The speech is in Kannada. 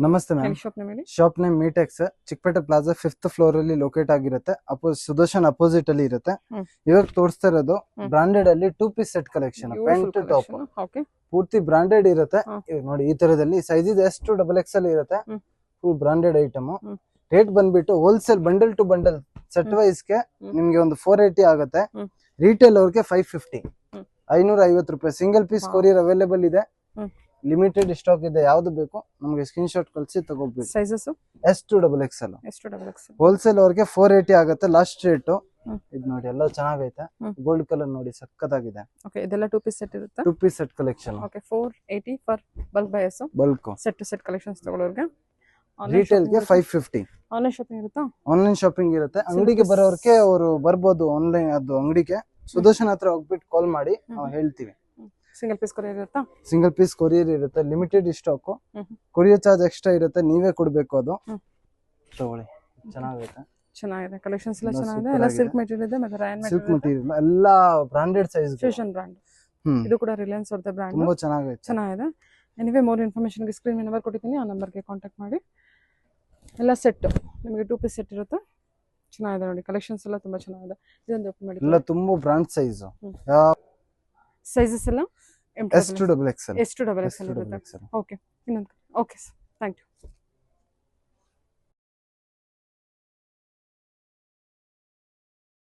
ನಮಸ್ತೆ ma'am. Shop name Meetex, Chickpet plaza 5th floor ಅಲ್ಲಿ ಲೊಕೇಟ್ ಆಗಿರುತ್ತೆ. ಸುದರ್ಶನ್ ಅಪೋಸಿಟ್ ಅಲ್ಲಿ ಇರುತ್ತೆ. ಇವಾಗ ತೋರಿಸ್ತಾ ಇರೋದು ಬ್ರಾಂಡೆಡ್ ಅಲ್ಲಿ 2 piece set collection, pant top ಪೂರ್ತಿ ಬ್ರಾಂಡೆಡ್ ಇರುತ್ತೆ. ನೋಡಿ ಈ ತರದಲ್ಲಿ ಸೈಜ್ ಇದೆ, S to XXL ಇರುತ್ತೆ. Full branded item. ರೇಟ್ ಬಂದ್ಬಿಟ್ಟು wholesale bundle to bundle set wise ಗೆ ನಿಮ್ಗೆ ಒಂದು 480 ಆಗುತ್ತೆ. ರಿಟೇಲ್ ಅವ್ರಿಗೆ 550, 550 ರೂಪಾಯಿ. ಸಿಂಗಲ್ ಪೀಸ್ ಕೊರಿಯರ್ ಅವೈಲೇಬಲ್ ಇದೆ. ಲಿಮಿಟೆಡ್ ಸ್ಟಾಕ್ ಇದೆ. ಯಾವ್ದು ಬೇಕು ನಮಗೆ ಸ್ಕ್ರೀನ್ ಶಾಟ್ ಕಳಿಸಿ ತಗೋಬೇಕು. Sizes S to XXL. Wholesale ಅವ್ರಿಗೆ 480 ಆಗುತ್ತೆ ಲಾಸ್ಟ್ ರೇಟ್. ಇದು ನೋಡಿ ಎಲ್ಲ ಚೆನ್ನಾಗೈತೆ. ಗೋಲ್ಡ್ ಕಲರ್ ನೋಡಿ ಸಕ್ಕತ್ತಾಗಿದೆ. ಓಕೆ, ಇದೆಲ್ಲ 2 ಪೀಸ್ ಸೆಟ್ ಇರುತ್ತೆ. 2 piece set collection. Okay, 480 for bulk buyers. Bulk set two set collections ತಗೊಳ್ಳೋರಿಗೆ. ರಿಟೇಲ್ ಗೆ 550. ಆನ್ಲೈನ್ ಶಾಪಿಂಗ್ ಇರುತ್ತಾ? ಆನ್ಲೈನ್ ಶಾಪಿಂಗ್ ಇರುತ್ತೆ. ಅಂಗಡಿಗೆ ಬರೋರ್ಗೆ ಅವರು ಬರ್ಬೋದು. ಆನ್ಲೈನ್ ಅದು ಅಂಗಡಿಗೆ ಸುದರ್ಶನ್ ಹತ್ರ ಹೋಗ್ಬಿಟ್ಟು ಕಾಲ್ ಮಾಡಿ ನಾವು ಹೇಳ್ತೀವಿ. ಸಿಂಗಲ್ ಪೀಸ್ ಕೊರಿಯರ್ ಇರುತ್ತಾ? ಸಿಂಗಲ್ ಪೀಸ್ ಕೊರಿಯರ್ ಇರುತ್ತೆ. Limited stock. Courier charge extra ಇರುತ್ತೆ, ನೀವೇ ಕೊಡ್ಬೇಕು. ಅದು ತಗೊಳ್ಳಿ, ಚೆನ್ನಾಗೈತೆ. ಚೆನ್ನಾಗಿದೆ, ಕಲೆಕ್ಷನ್ಸ್ ಎಲ್ಲ ಚೆನ್ನಾಗಿದೆ. ಎಲ್ಲ ಸಿಲ್ಕ್ ಮೆಟೀರಿಯಲ್ ಇದೆ, ಮತ್ತೆ ರಾಯನ್ ಸಿಲ್ಕ್ ಮೆಟೀರಿಯಲ್ ಎಲ್ಲ ಬ್ರಾಂಡೆಡ್ ಸೈಜ್, ಫ್ಯೂಷನ್ ಬ್ರಾಂಡ್. ಇದು ಕೂಡ ರಿಲಯನ್ಸ್ ಅವ್ರದ್ದು ಬ್ರಾಂಡ್. ತುಂಬಾ ಚೆನ್ನಾಗಿದೆ. ಎನಿವೇ ಮೋರ್ ಇನ್ಫಾರ್ಮೇಷನ್ ಗೆ ಸ್ಕ್ರೀನ್ ನಂಬರ್ ಕೊಟ್ಟಿದ್ದೀನಿ, ಆ ನಂಬರ್ಗೆ ಕಾಂಟ್ಯಾಕ್ಟ್ ಮಾಡಿ. ಎಲ್ಲ ಸೆಟ್ ನಿಮಗೆ 2 ಪೀಸ್ ಸೆಟ್ ಇರುತ್ತೆ. ಚೆನ್ನಾಗಿದೆ ನೋಡಿ, ಕಲೆಕ್ಷನ್ಸ್ ಎಲ್ಲ ತುಂಬಾ ಚೆನ್ನಾಗಿದೆ. ಇದೊಂದು ಓಪನ್ ಮಾಡಿ. ಎಲ್ಲ ತುಂಬಾ ಬ್ರಾಂಡ್ ಸೈಜ್. ಸೈಜಸ್ ಎಲ್ಲ S to XXL. ಇರುತ್ತೆ. ಓಕೆ, ಇನ್ನೊಂದು. Okay sir, thank you.